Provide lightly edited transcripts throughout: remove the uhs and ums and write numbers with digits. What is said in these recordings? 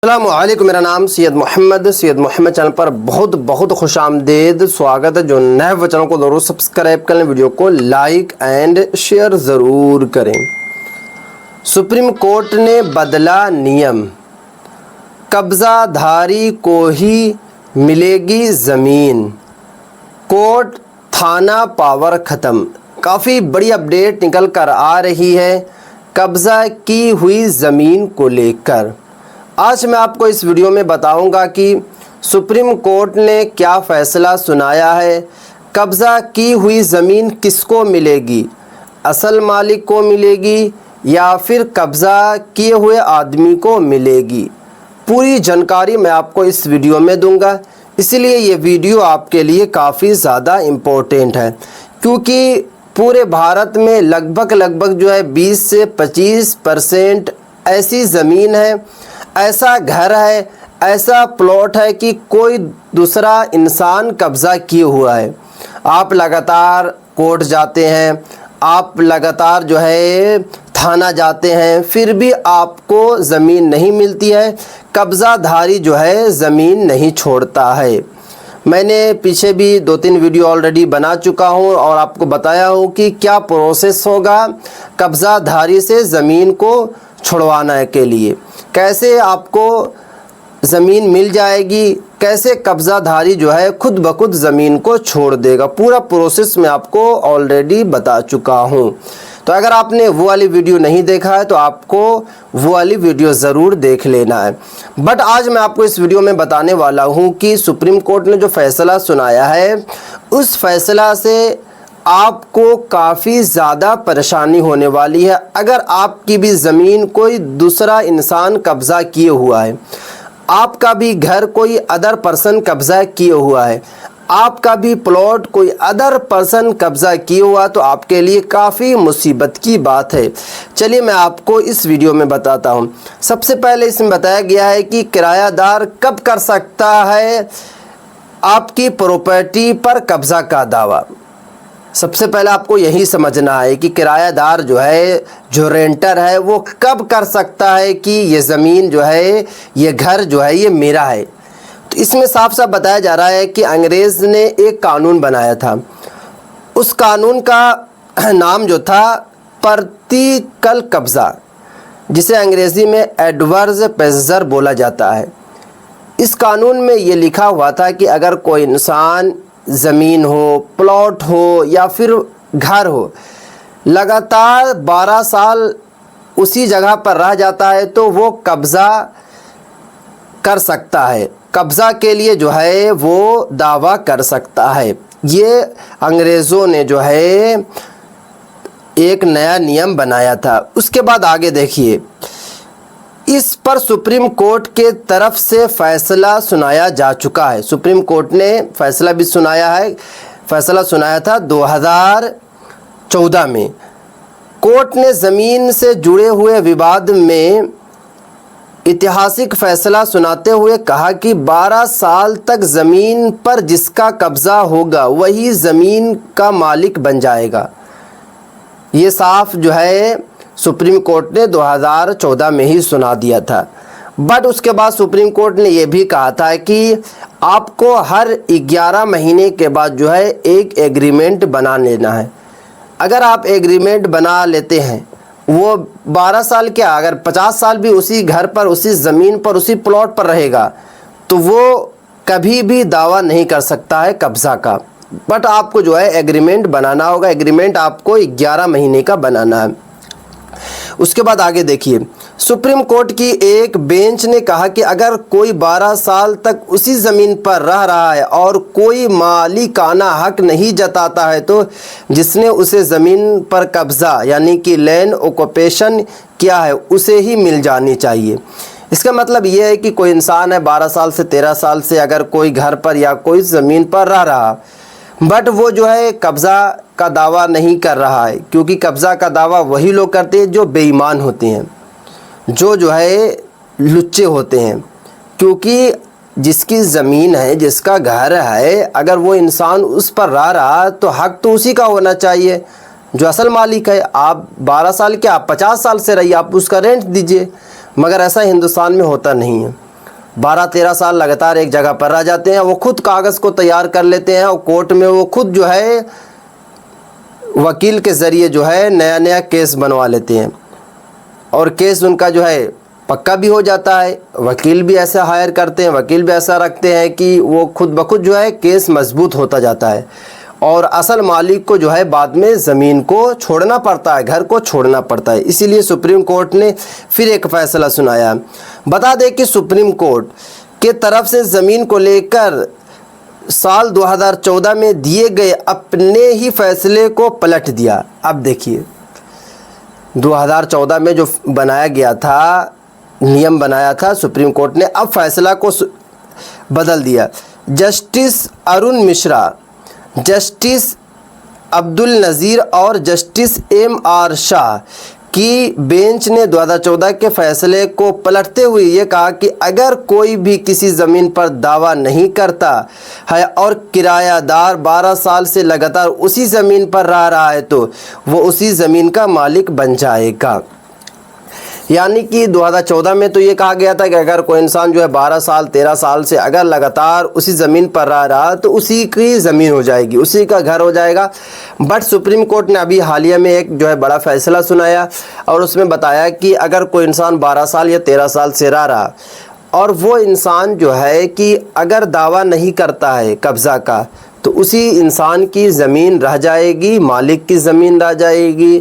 अस्सलामुअलैकुम, मेरा नाम सैयद मोहम्मद चैनल पर बहुत बहुत खुश आमदेद स्वागत है। जो नए वो चैनल को ज़रूर सब्सक्राइब करें, वीडियो को लाइक एंड शेयर ज़रूर करें। सुप्रीम कोर्ट ने बदला नियम, कब्ज़ाधारी को ही मिलेगी ज़मीन, कोर्ट थाना पावर ख़त्म। काफ़ी बड़ी अपडेट निकल कर आ रही है कब्ज़ा की हुई ज़मीन को लेकर। आज मैं आपको इस वीडियो में बताऊंगा कि सुप्रीम कोर्ट ने क्या फ़ैसला सुनाया है, कब्ज़ा की हुई ज़मीन किसको मिलेगी, असल मालिक को मिलेगी या फिर कब्ज़ा किए हुए आदमी को मिलेगी। पूरी जानकारी मैं आपको इस वीडियो में दूंगा, इसलिए ये वीडियो आपके लिए काफ़ी ज़्यादा इम्पोर्टेंट है, क्योंकि पूरे भारत में लगभग जो है 20 से 25% ऐसी ज़मीन है, ऐसा घर है, ऐसा प्लॉट है कि कोई दूसरा इंसान कब्ज़ा किए हुआ है। आप लगातार कोर्ट जाते हैं, आप लगातार जो है थाना जाते हैं, फिर भी आपको ज़मीन नहीं मिलती है। कब्ज़ाधारी जो है ज़मीन नहीं छोड़ता है। मैंने पीछे भी 2-3 वीडियो ऑलरेडी बना चुका हूं और आपको बताया हूं कि क्या प्रोसेस होगा कब्ज़ाधारी से ज़मीन को छुड़वाने के लिए, कैसे आपको ज़मीन मिल जाएगी, कैसे कब्ज़ाधारी जो है खुद ब खुद ज़मीन को छोड़ देगा। पूरा प्रोसेस मैं आपको ऑलरेडी बता चुका हूं। तो अगर आपने वो वाली वीडियो नहीं देखा है तो आपको वो वाली वीडियो ज़रूर देख लेना है। बट आज मैं आपको इस वीडियो में बताने वाला हूं कि सुप्रीम कोर्ट ने जो फ़ैसला सुनाया है, उस फैसला से आपको काफ़ी ज़्यादा परेशानी होने वाली है। अगर आपकी भी ज़मीन कोई दूसरा इंसान कब्ज़ा किए हुआ है, आपका भी घर कोई अदर पर्सन कब्ज़ा किए हुआ है, आपका भी प्लॉट कोई अदर पर्सन कब्ज़ा किए हुआ, तो आपके लिए काफ़ी मुसीबत की बात है। चलिए मैं आपको इस वीडियो में बताता हूँ। सबसे पहले इसमें बताया गया है कि किरायादार कब कर सकता है आपकी प्रॉपर्टी पर कब्ज़ा का दावा। सबसे पहले आपको यही समझना है कि किरायादार जो है, जो रेंटर है, वो कब कर सकता है कि ये ज़मीन जो है, ये घर जो है, ये मेरा है। तो इसमें साफ साफ बताया जा रहा है कि अंग्रेज़ ने एक कानून बनाया था। उस कानून का नाम जो था प्रतिकल कब्ज़ा, जिसे अंग्रेज़ी में एडवर्स पेजर बोला जाता है। इस कानून में ये लिखा हुआ था कि अगर कोई इंसान ज़मीन हो, प्लॉट हो या फिर घर हो, लगातार 12 साल उसी जगह पर रह जाता है तो वो कब्ज़ा कर सकता है, कब्ज़ा के लिए जो है वो दावा कर सकता है। ये अंग्रेज़ों ने जो है एक नया नियम बनाया था। उसके बाद आगे देखिए, इस पर सुप्रीम कोर्ट के तरफ से फ़ैसला सुनाया जा चुका है। सुप्रीम कोर्ट ने फ़ैसला भी सुनाया है। फ़ैसला सुनाया था 2014 में। कोर्ट ने ज़मीन से जुड़े हुए विवाद में ऐतिहासिक फ़ैसला सुनाते हुए कहा कि 12 साल तक ज़मीन पर जिसका कब्ज़ा होगा वही ज़मीन का मालिक बन जाएगा। ये साफ जो है सुप्रीम कोर्ट ने 2014 में ही सुना दिया था। बट उसके बाद सुप्रीम कोर्ट ने यह भी कहा था कि आपको हर 11 महीने के बाद जो है एक एग्रीमेंट बना लेना है। अगर आप एग्रीमेंट बना लेते हैं, वो 12 साल क्या, अगर 50 साल भी उसी घर पर, उसी ज़मीन पर, उसी प्लॉट पर रहेगा, तो वो कभी भी दावा नहीं कर सकता है कब्ज़ा का। बट आपको जो है एग्रीमेंट बनाना होगा। एग्रीमेंट आपको 11 महीने का बनाना है। उसके बाद आगे देखिए, सुप्रीम कोर्ट की एक बेंच ने कहा कि अगर कोई 12 साल तक उसी ज़मीन पर रह रहा है और कोई मालिकाना हक नहीं जताता है तो जिसने उसे ज़मीन पर कब्ज़ा यानी कि लैंड ऑक्यूपेशन किया है उसे ही मिल जानी चाहिए। इसका मतलब ये है कि कोई इंसान है 12 साल से 13 साल से अगर कोई घर पर या कोई ज़मीन पर रह रहा, बट वो जो है कब्ज़ा का दावा नहीं कर रहा है, क्योंकि कब्ज़ा का दावा वही लोग करते हैं जो बेईमान होते हैं, जो है लुच्चे होते हैं। क्योंकि जिसकी ज़मीन है, जिसका घर है, अगर वो इंसान उस पर रह रहा तो हक तो उसी का होना चाहिए जो असल मालिक है। आप 12 साल क्या, आप 50 साल से रहिए, आप उसका रेंट दीजिए। मगर ऐसा हिंदुस्तान में होता नहीं है। 12-13 साल लगातार एक जगह पर रह जाते हैं। वो खुद कागज़ को तैयार कर लेते हैं और कोर्ट में वो खुद जो है वकील के ज़रिए जो है नया नया केस बनवा लेते हैं और केस उनका जो है पक्का भी हो जाता है। वकील भी ऐसा हायर करते हैं, वकील भी ऐसा रखते हैं कि वो खुद ब खुद जो है केस मजबूत होता जाता है और असल मालिक को जो है बाद में ज़मीन को छोड़ना पड़ता है, घर को छोड़ना पड़ता है। इसीलिए सुप्रीम कोर्ट ने फिर एक फ़ैसला सुनाया। बता दें कि सुप्रीम कोर्ट के तरफ से ज़मीन को लेकर साल 2014 में दिए गए अपने ही फैसले को पलट दिया। अब देखिए 2014 में जो बनाया गया था, नियम बनाया था सुप्रीम कोर्ट ने, अब फैसला को बदल दिया। जस्टिस अरुण मिश्रा, जस्टिस अब्दुल नज़ीर और जस्टिस M.R. शाह की बेंच ने 2014 के फैसले को पलटते हुए ये कहा कि अगर कोई भी किसी ज़मीन पर दावा नहीं करता है और किरायादार 12 साल से लगातार उसी ज़मीन पर रह रहा है तो वो उसी ज़मीन का मालिक बन जाएगा। यानी कि 2014 में तो ये कहा गया था कि अगर कोई इंसान जो है 12 साल 13 साल से अगर लगातार उसी ज़मीन पर रह रहा तो उसी की ज़मीन हो जाएगी, उसी का घर हो जाएगा। बट सुप्रीम कोर्ट ने अभी हालिया में एक जो है बड़ा फ़ैसला सुनाया और उसमें बताया कि अगर कोई इंसान 12 साल या 13 साल से रह रहा और वो इंसान जो है कि अगर दावा नहीं करता है कब्ज़ा का तो उसी इंसान की ज़मीन रह जाएगी, मालिक की ज़मीन रह जाएगी,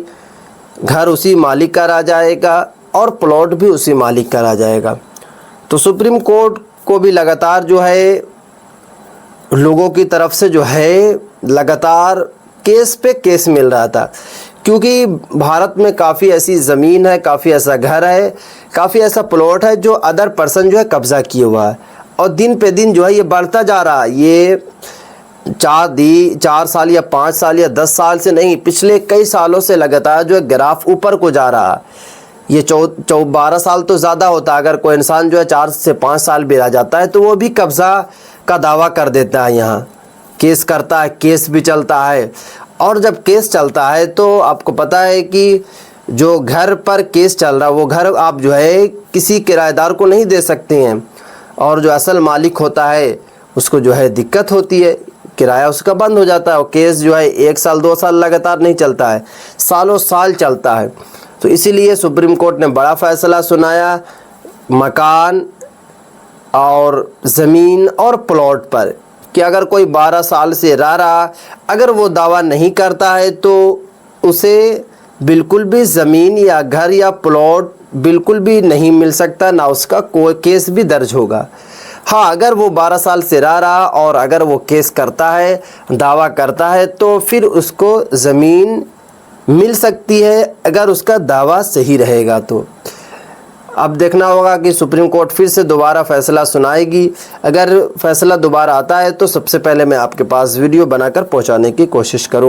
घर उसी मालिक का रह जाएगा और प्लॉट भी उसी मालिक का रह जाएगा। तो सुप्रीम कोर्ट को भी लगातार जो है लोगों की तरफ से जो है लगातार केस पे केस मिल रहा था, क्योंकि भारत में काफ़ी ऐसी ज़मीन है, काफ़ी ऐसा घर है, काफ़ी ऐसा प्लॉट है जो अदर पर्सन जो है कब्ज़ा किए हुआ है और दिन पे दिन जो है ये बढ़ता जा रहा है। ये 4 साल या 5 साल या 10 साल से नहीं, पिछले कई सालों से लगातार जो है ग्राफ ऊपर को जा रहा है। ये 12 साल तो ज़्यादा होता है। अगर कोई इंसान जो है 4 से 5 साल भी रह जाता है तो वो भी कब्ज़ा का दावा कर देता है, यहाँ केस करता है, केस भी चलता है। और जब केस चलता है तो आपको पता है कि जो घर पर केस चल रहा है वो घर आप जो है किसी किराएदार को नहीं दे सकते हैं और जो असल मालिक होता है उसको जो है दिक्कत होती है, किराया उसका बंद हो जाता है और केस जो है 1 साल 2 साल लगातार नहीं चलता है, सालों साल चलता है। तो इसीलिए सुप्रीम कोर्ट ने बड़ा फ़ैसला सुनाया मकान और ज़मीन और प्लॉट पर कि अगर कोई 12 साल से रह रहा, अगर वो दावा नहीं करता है तो उसे बिल्कुल भी ज़मीन या घर या प्लॉट बिल्कुल भी नहीं मिल सकता, ना उसका कोई केस भी दर्ज होगा। हाँ, अगर वो 12 साल से रह रहा और अगर वो केस करता है, दावा करता है तो फिर उसको ज़मीन मिल सकती है अगर उसका दावा सही रहेगा। तो अब देखना होगा कि सुप्रीम कोर्ट फिर से दोबारा फ़ैसला सुनाएगी। अगर फ़ैसला दोबारा आता है तो सबसे पहले मैं आपके पास वीडियो बनाकर पहुंचाने की कोशिश करूँगा।